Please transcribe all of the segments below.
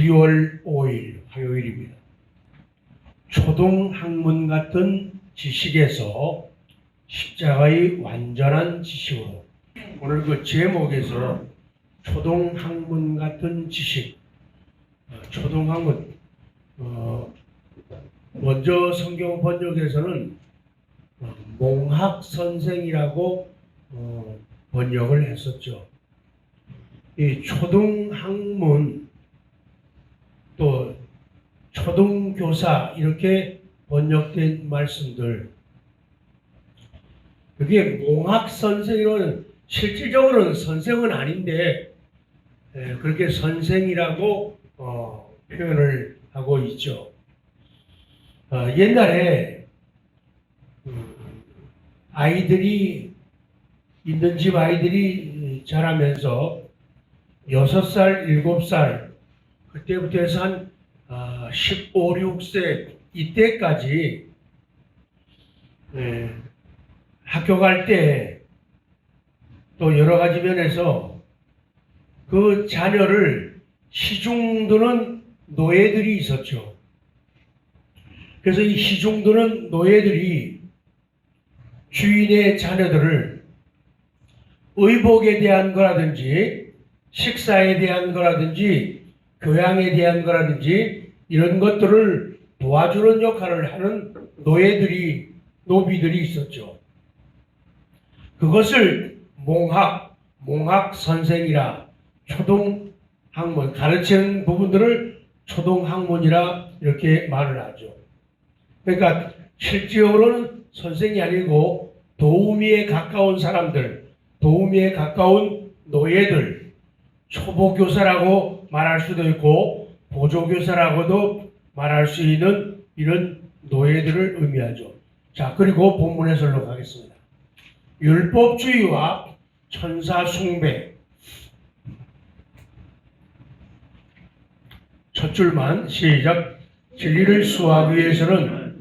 12월 5일 화요일입니다. 초등학문 같은 지식에서 십자가의 완전한 지식으로, 오늘 그 제목에서 초등학문 같은 지식, 초등학문, 먼저 성경 번역에서는 몽학 선생이라고 번역을 했었죠. 이 초등학문 또 초등교사 이렇게 번역된 말씀들, 그게 몽학 선생이로는 실질적으로는 선생은 아닌데 그렇게 선생이라고 표현을 하고 있죠. 옛날에 아이들이 있는 집 아이들이 자라면서 6살, 7살 그때부터 해서 한 15, 16세 이때까지 학교 갈 때 또 여러 가지 면에서 그 자녀를 시중드는 노예들이 있었죠. 그래서 이 시중드는 노예들이 주인의 자녀들을 의복에 대한 거라든지 식사에 대한 거라든지 교양에 대한 거라든지 이런 것들을 도와주는 역할을 하는 노비들이 있었죠. 그것을 몽학 선생이라, 초등학문, 가르치는 부분들을 초등학문이라 이렇게 말을 하죠. 그러니까 실질적으로는 선생이 아니고 도우미에 가까운 사람들, 도우미에 가까운 노예들, 초보교사라고 말할 수도 있고 보조교사라고도 말할 수 있는 이런 노예들을 의미하죠. 자, 그리고 본문에 설로 가겠습니다. 율법주의와 천사 숭배. 첫 줄만 시작. 진리를 수호하기 위해서는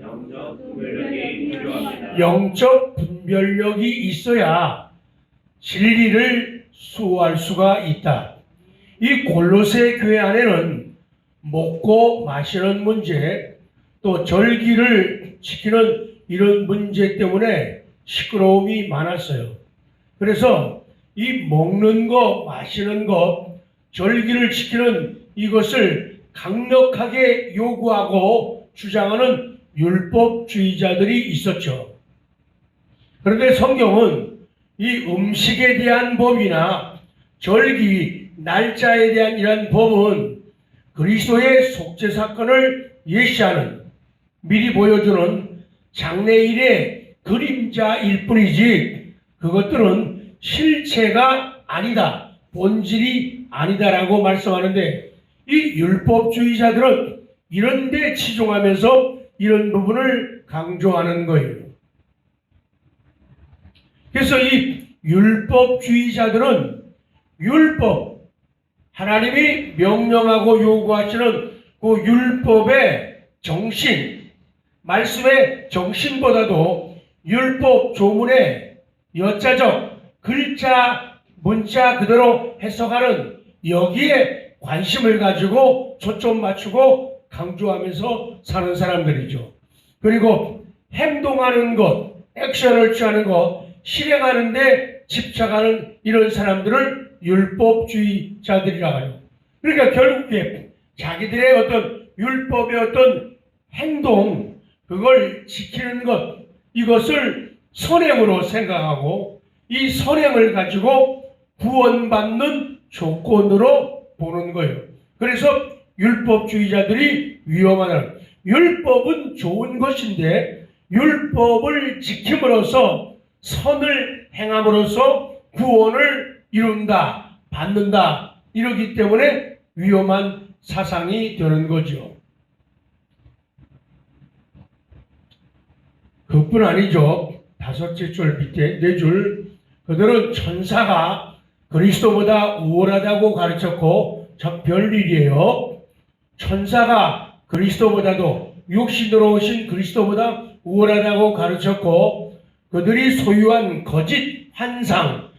영적 분별력이 있어야 진리를 수호할 수가 있다. 이 골로새 교회 안에는 먹고 마시는 문제, 또 절기를 지키는 이런 문제 때문에 시끄러움이 많았어요. 그래서 이 먹는 것, 마시는 것, 절기를 지키는 이것을 강력하게 요구하고 주장하는 율법주의자들이 있었죠. 그런데 성경은 이 음식에 대한 법이나 절기, 날짜에 대한 이러한 법은 그리스도의 속죄 사건을 예시하는, 미리 보여주는 장래일의 그림자일 뿐이지 그것들은 실체가 아니다, 본질이 아니다라고 말씀하는데, 이 율법주의자들은 이런 데 치중하면서 이런 부분을 강조하는 거예요. 그래서 이 율법주의자들은 율법, 하나님이 명령하고 요구하시는 그 율법의 정신, 말씀의 정신보다도 율법 조문의 여자적 글자, 문자 그대로 해석하는 여기에 관심을 가지고 초점 맞추고 강조하면서 사는 사람들이죠. 그리고 행동하는 것, 액션을 취하는 것, 실행하는 데 집착하는 이런 사람들을 율법주의자들이라고 해요. 그러니까 결국에 자기들의 어떤 율법의 어떤 행동, 그걸 지키는 것, 이것을 선행으로 생각하고 이 선행을 가지고 구원받는 조건으로 보는 거예요. 그래서 율법주의자들이 위험하다는, 율법은 좋은 것인데 율법을 지킴으로써 선을 행함으로써 구원을 이룬다, 받는다, 이러기 때문에 위험한 사상이 되는 거죠. 그뿐 아니죠. 5째 줄 밑에 4줄, 그들은 천사가 그리스도보다 우월하다고 가르쳤고 저 별일이에요. 천사가 그리스도보다도, 육신으로 오신 그리스도보다 우월하다고 가르쳤고, 그들이 소유한 거짓 환상을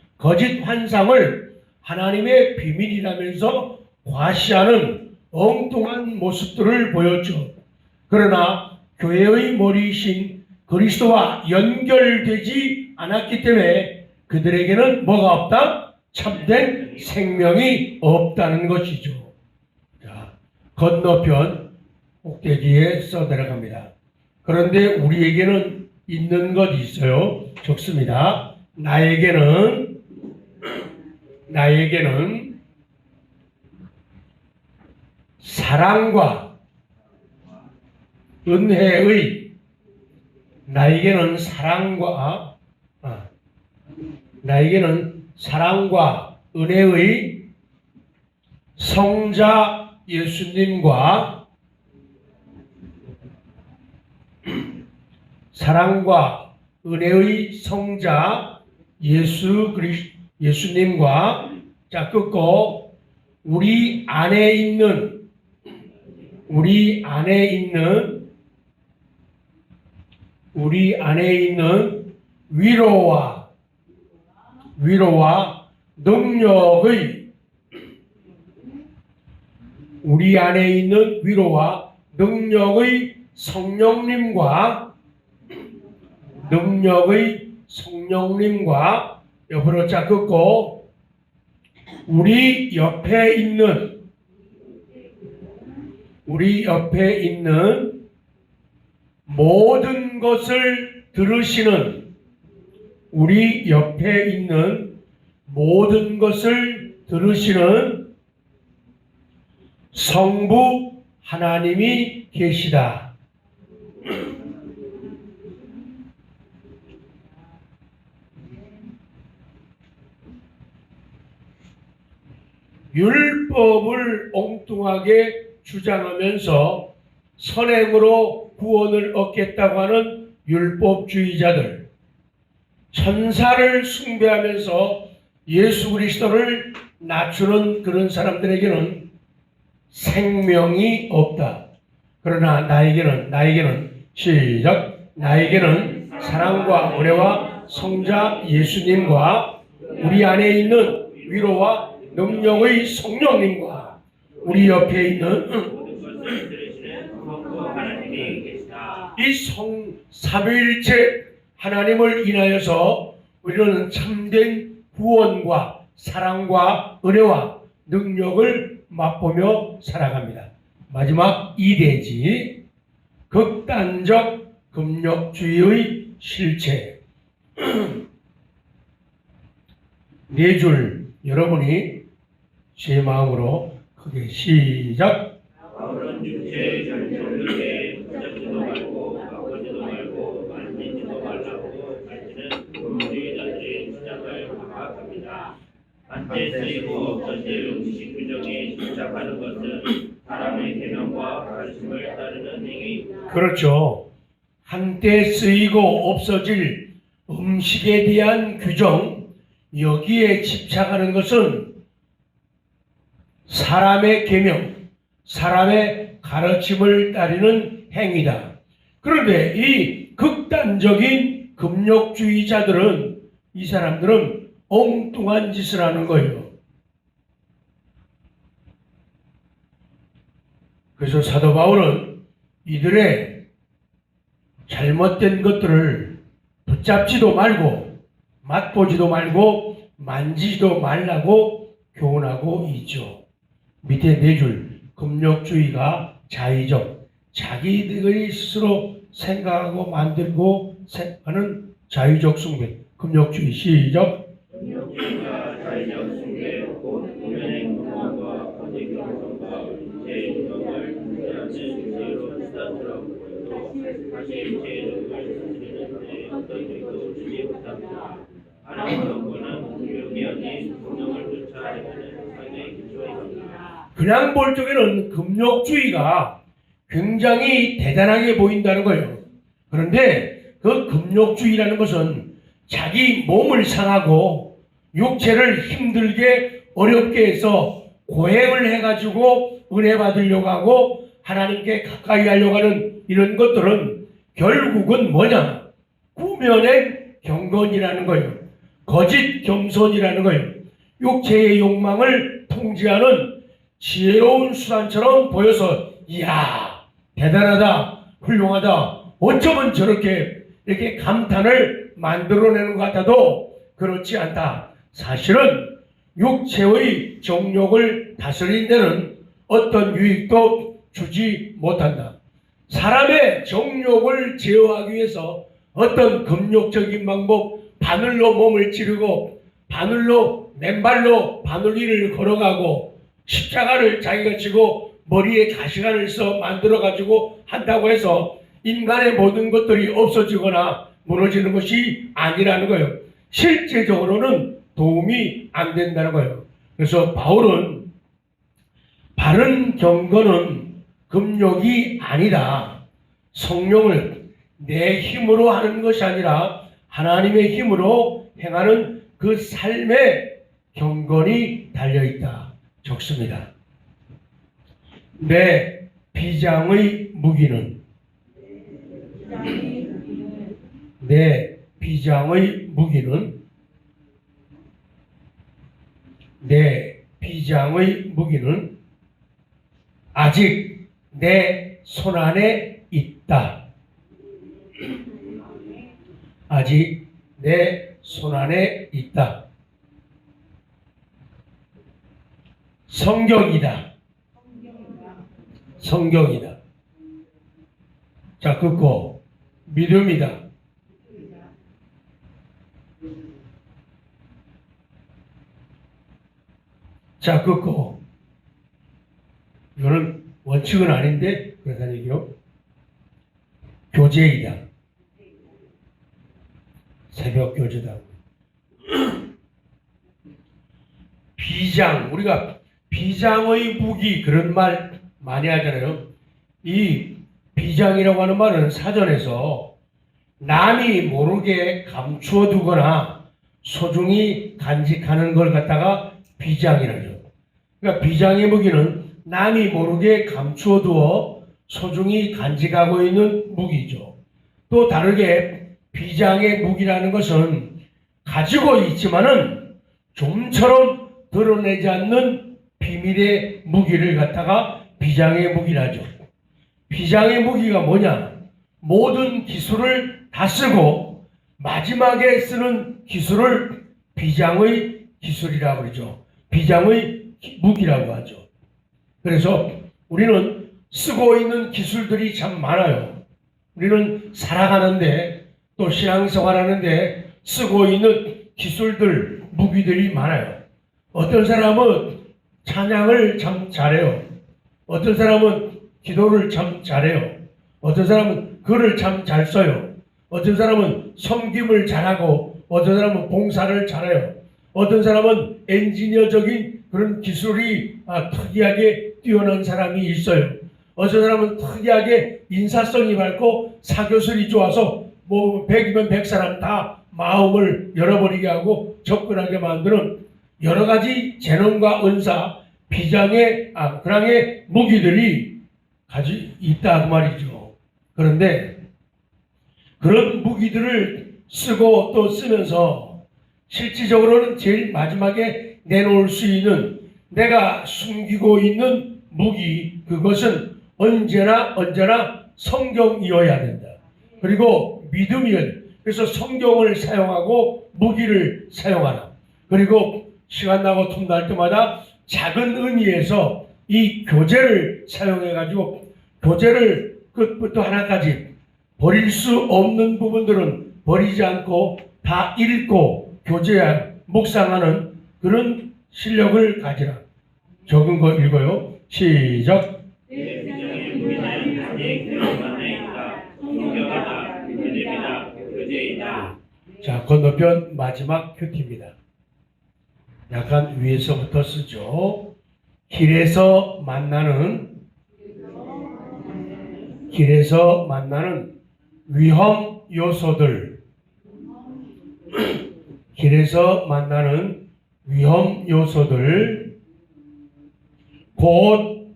하나님의 비밀이라면서 과시하는 엉뚱한 모습들을 보였죠. 그러나 교회의 머리이신 그리스도와 연결되지 않았기 때문에 그들에게는 뭐가 없다? 참된 생명이 없다는 것이죠. 자, 건너편 꼭대기에 써내려갑니다. 그런데 우리에게는 있는 것이 있어요. 적습니다. 나에게는 사랑과 은혜의 나에게는 사랑과 은혜의 성자 예수님과 사랑과 은혜의 성자 예수님과 자 끊고 우리 안에 있는 위로와 능력의 우리 안에 있는 위로와 능력의 성령님과 옆으로 자 긋고 우리 옆에 있는 모든 것을 들으시는 성부 하나님이 계시다. 율법을 엉뚱하게 주장하면서 선행으로 구원을 얻겠다고 하는 율법주의자들, 천사를 숭배하면서 예수 그리스도를 낮추는 그런 사람들에게는 생명이 없다. 그러나 나에게는 시작. 나에게는 사랑과 은혜와 성자 예수님과 우리 안에 있는 위로와 능력의 성령님과 우리 옆에 있는 이 삼위일체 하나님을 인하여서 우리는 참된 구원과 사랑과 은혜와 능력을 맛보며 살아갑니다. 마지막 2대지 극단적 금욕주의의 실체. 네 줄 여러분이 제 마음으로 크게 시작. 바울은 육체의 전통에 붙잡지도 말고 바꾸지도 말고 만지지도 말라고 가르치는 금주의자들의 주장을 반박합니다. 한때 쓰이고 없어질 음식 규정에 집착하는 것은 사람의 계명과 가르침을 따르는 행위입니다. 그렇죠. 한때 쓰이고 없어질 음식에 대한 규정, 여기에 집착하는 것은 사람의 계명, 사람의 가르침을 따르는 행위다. 그런데 이 극단적인 금욕주의자들은, 이 사람들은 엉뚱한 짓을 하는 거예요. 그래서 사도 바울은 이들의 잘못된 것들을 붙잡지도 말고 맛보지도 말고 만지지도 말라고 교훈하고 있죠. 밑에 네 줄, 금욕주의가 자의적, 자기들이 스스로 생각하고 만들고 하는 자의적 숭배, 금욕주의 시작. 금욕주의가 자의적 숭배, 곧 본연의 공헌과 권위 경성과 제 유명을 통제하는 죄로 수단처럼 보여도 사실 제 욕을 사실은 어떤 일도 주지 못합니다. 하나님과 원하는 금욕이 아닌 성령을 쫓아 헤매는 삶의 기초입니다. 그냥 볼 적에는 금욕주의가 굉장히 대단하게 보인다는 거예요. 그런데 그 금욕주의라는 것은 자기 몸을 상하고 육체를 힘들게 어렵게 해서 고행을 해가지고 은혜 받으려고 하고 하나님께 가까이 하려고 하는 이런 것들은 결국은 뭐냐? 구면의 경건이라는 거예요. 거짓 겸손이라는 거예요. 육체의 욕망을 통제하는 지혜로운 수단처럼 보여서 이야 대단하다 훌륭하다 어쩌면 저렇게 이렇게 감탄을 만들어내는 것 같아도 그렇지 않다. 사실은 육체의 정욕을 다스린 데는 어떤 유익도 주지 못한다. 사람의 정욕을 제어하기 위해서 어떤 금욕적인 방법, 바늘로 몸을 찌르고 바늘로 맨발로 바늘 위를 걸어가고 십자가를 자기가 지고 머리에 가시관을 써 만들어 가지고 한다고 해서 인간의 모든 것들이 없어지거나 무너지는 것이 아니라는 거예요. 실제적으로는 도움이 안 된다는 거예요. 그래서 바울은 바른 경건은 금욕이 아니다. 성령을 내 힘으로 하는 것이 아니라 하나님의 힘으로 행하는 그 삶에 경건이 달려있다. 적습니다. 내 비장의 무기는 내 비장의 무기는 아직 내 손안에 있다. 아직 내 손안에 있다. 성경이다. 성경이다. 자, 긋고 믿음이다. 자, 긋고 이거는 원칙은 아닌데 그렇다는 얘기요. 교제이다. 새벽 교제다. 비장, 우리가 비장의 무기 그런 말 많이 하잖아요. 이 비장이라고 하는 말은 사전에서 남이 모르게 감추어 두거나 소중히 간직하는 걸 갖다가 비장이라죠. 그러니까 비장의 무기는 남이 모르게 감추어 두어 소중히 간직하고 있는 무기죠. 또 다르게 비장의 무기라는 것은 가지고 있지만은 좀처럼 드러내지 않는 비밀의 무기를 갖다가 비장의 무기라죠. 비장의 무기가 뭐냐? 모든 기술을 다 쓰고 마지막에 쓰는 기술을 비장의 기술이라고 그러죠. 비장의 무기라고 하죠. 그래서 우리는 쓰고 있는 기술들이 참 많아요. 우리는 살아가는데 또 신앙생활하는데 쓰고 있는 기술들, 무기들이 많아요. 어떤 사람은 찬양을 참 잘해요. 어떤 사람은 기도를 참 잘해요. 어떤 사람은 글을 참 잘 써요. 어떤 사람은 섬김을 잘하고 어떤 사람은 봉사를 잘해요. 어떤 사람은 엔지니어적인 그런 기술이 특이하게 뛰어난 사람이 있어요. 어떤 사람은 특이하게 인사성이 밝고 사교술이 좋아서 뭐 100이면 100사람 다 마음을 열어버리게 하고 접근하게 만드는 여러 가지 재능과 은사, 비장의 그랑의 무기들이 가지고 있다 그 말이죠. 그런데 그런 무기들을 쓰고 또 쓰면서 실질적으로는 제일 마지막에 내놓을 수 있는 내가 숨기고 있는 무기, 그것은 언제나 성경이어야 된다. 그리고 믿음이어야 된다. 그래서 성경을 사용하고 무기를 사용하라. 그리고 시간 나고 틈 날 때마다 작은 의미에서 이 교재를 사용해가지고 교재를 끝부터 하나까지 버릴 수 없는 부분들은 버리지 않고 다 읽고 교제야 묵상하는 그런 실력을 가지라. 적은 거 읽어요. 시작. 내 비장의 무기는 내 근원만에 있다. 성경이다. 믿음이다. 교제이다. 자, 건너편 마지막 큐티입니다. 약간 위에서부터 쓰죠. 길에서 만나는 위험 요소들. 길에서 만나는 위험 요소들. 곧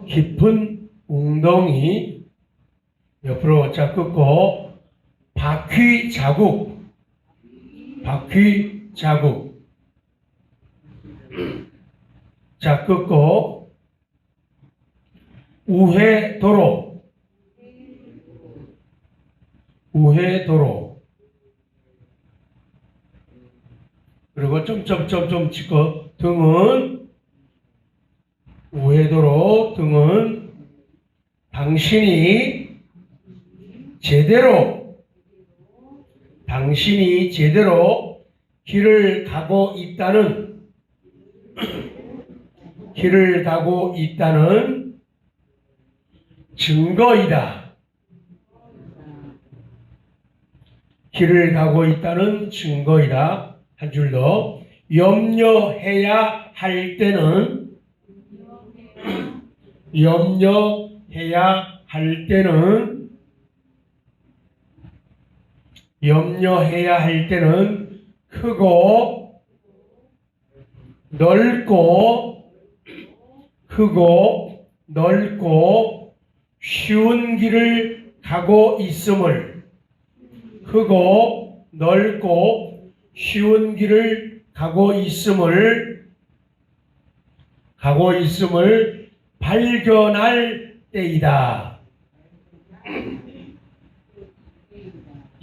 깊은 웅덩이 옆으로 쫙 긋고 바퀴 자국 자, 끄고 우회도로, 우회도로. 그리고 점점점점 찍고 등은 우회도로, 등은 당신이 제대로 길을 가고 있다는 증거이다. 길을 가고 있다는 증거이다. 한 줄 더. 염려해야 할 때는 크고 넓고 쉬운 길을 가고 있음을 발견할 때이다.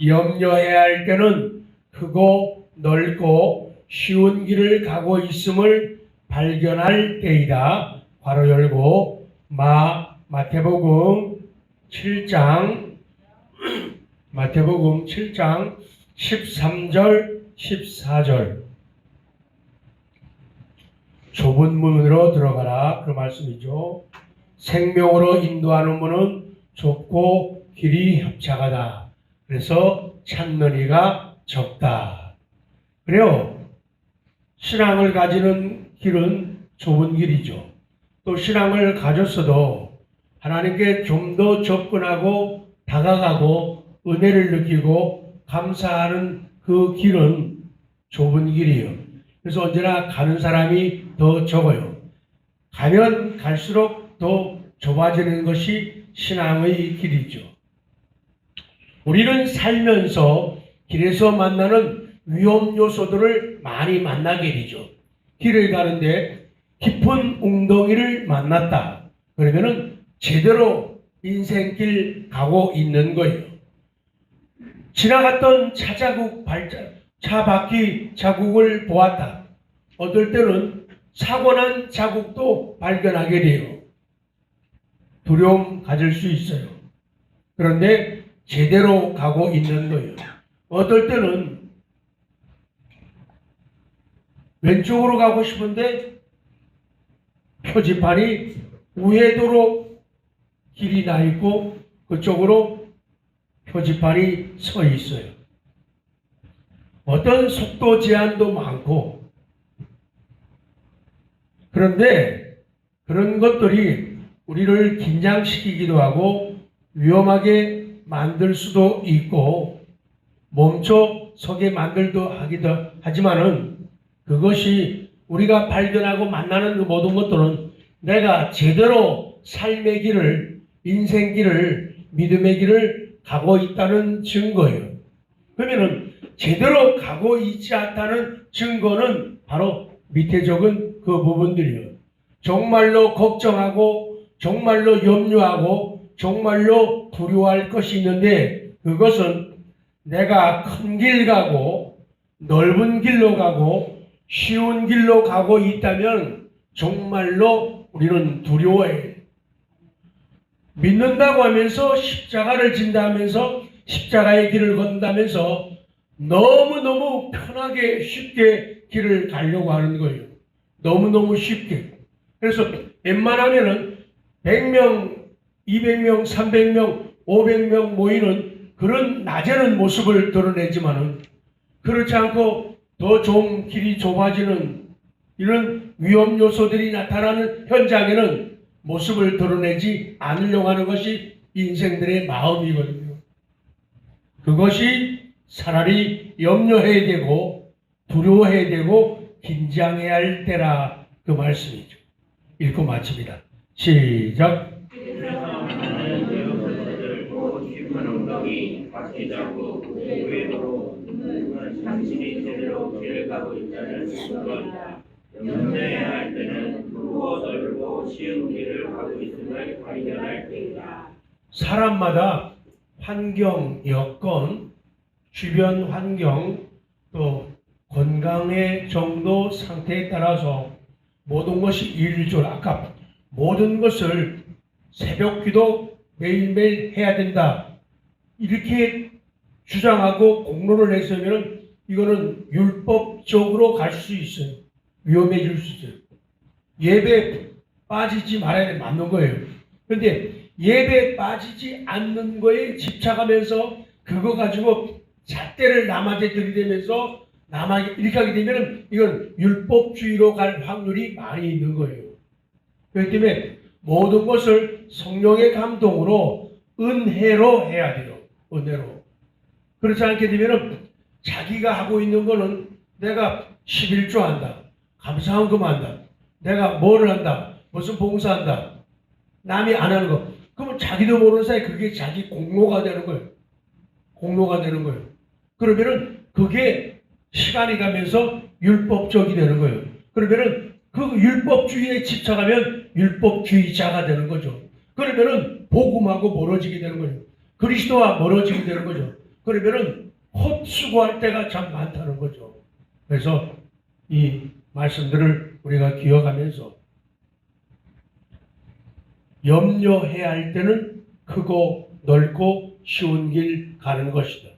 염려해야 할 때는 크고 넓고 쉬운 길을 가고 있음을 발견할 때이다. 괄호 열고 마태복음 7장 13절 14절 좁은 문으로 들어가라. 그 말씀이죠. 생명으로 인도하는 문은 좁고 길이 협착하다. 그래서 찾는 이가 적다. 그래요. 신앙을 가지는 길은 좁은 길이죠. 또 신앙을 가졌어도 하나님께 좀 더 접근하고 다가가고 은혜를 느끼고 감사하는 그 길은 좁은 길이에요. 그래서 언제나 가는 사람이 더 적어요. 가면 갈수록 더 좁아지는 것이 신앙의 길이죠. 우리는 살면서 길에서 만나는 위험 요소들을 많이 만나게 되죠. 길을 가는데 깊은 웅덩이를 만났다. 그러면은 제대로 인생길 가고 있는 거예요. 지나갔던 차 바퀴 자국을 보았다. 어떨 때는 사고난 자국도 발견하게 돼요. 두려움 가질 수 있어요. 그런데 제대로 가고 있는 거예요. 어떨 때는 왼쪽으로 가고 싶은데 표지판이 우회도로 길이 나 있고 그쪽으로 표지판이 서 있어요. 어떤 속도 제한도 많고, 그런데 그런 것들이 우리를 긴장시키기도 하고 위험하게 만들 수도 있고 멈춰 서게 만들도 하기도 하지만은 그것이 우리가 발견하고 만나는 그 모든 것들은 내가 제대로 삶의 길을, 인생 길을, 믿음의 길을 가고 있다는 증거예요. 그러면은 제대로 가고 있지 않다는 증거는 바로 밑에 적은 그 부분들이에요. 정말로 걱정하고 정말로 염려하고 정말로 두려워할 것이 있는데 그것은 내가 큰 길 가고 넓은 길로 가고 쉬운 길로 가고 있다면 정말로 우리는 두려워해요. 믿는다고 하면서 십자가를 진다면서 십자가의 길을 건다면서 너무너무 편하게 쉽게 길을 가려고 하는 거예요. 너무너무 쉽게. 그래서 웬만하면은 100명, 200명, 300명, 500명 모이는 그런 낮에는 모습을 드러내지만은 그렇지 않고 더 좀 길이 좁아지는 이런 위험 요소들이 나타나는 현장에는 모습을 드러내지 않으려고 하는 것이 인생들의 마음이거든요. 그것이 차라리 염려해야 되고 두려워해야 되고 긴장해야 할 때라 그 말씀이죠. 읽고 마칩니다. 시작. 당신이 제대로 길을 가고 있다는 증거이다. 염려해야 할 때는 크고 넓고 쉬운 길을 가고 있음을 발견할 때이다. 사람마다 환경, 여건, 주변 환경, 또 건강의 정도, 상태에 따라서 모든 것이 일조를 아까 모든 것을 새벽 기도 매일매일 해야 된다. 이렇게 주장하고 공로를 했으면 이거는 율법적으로 갈 수 있어요. 위험해질 수 있어요. 예배 빠지지 말아야 돼. 맞는 거예요. 그런데 예배 빠지지 않는 거에 집착하면서 그거 가지고 잣대를 남한테 들이대면서 남에게 이렇게 하게 되면 이건 율법주의로 갈 확률이 많이 있는 거예요. 그렇기 때문에 모든 것을 성령의 감동으로 은혜로 해야 돼요. 은혜로. 그렇지 않게 되면 자기가 하고 있는 거는 내가 11조 한다. 감사헌금 한다. 내가 뭐를 한다. 무슨 봉사한다. 남이 안 하는 거. 그러면 자기도 모르는 사이에 그게 자기 공로가 되는 거예요. 공로가 되는 거예요. 그러면은 그게 시간이 가면서 율법적이 되는 거예요. 그러면은 그 율법주의에 집착하면 율법주의자가 되는 거죠. 그러면은 복음하고 멀어지게 되는 거죠. 그리스도와 멀어지게 되는 거죠. 그러면은 헛수고할 때가 참 많다는 거죠. 그래서 이 말씀들을 우리가 기억하면서 염려해야 할 때는 크고 넓고 쉬운 길 가는 것이다.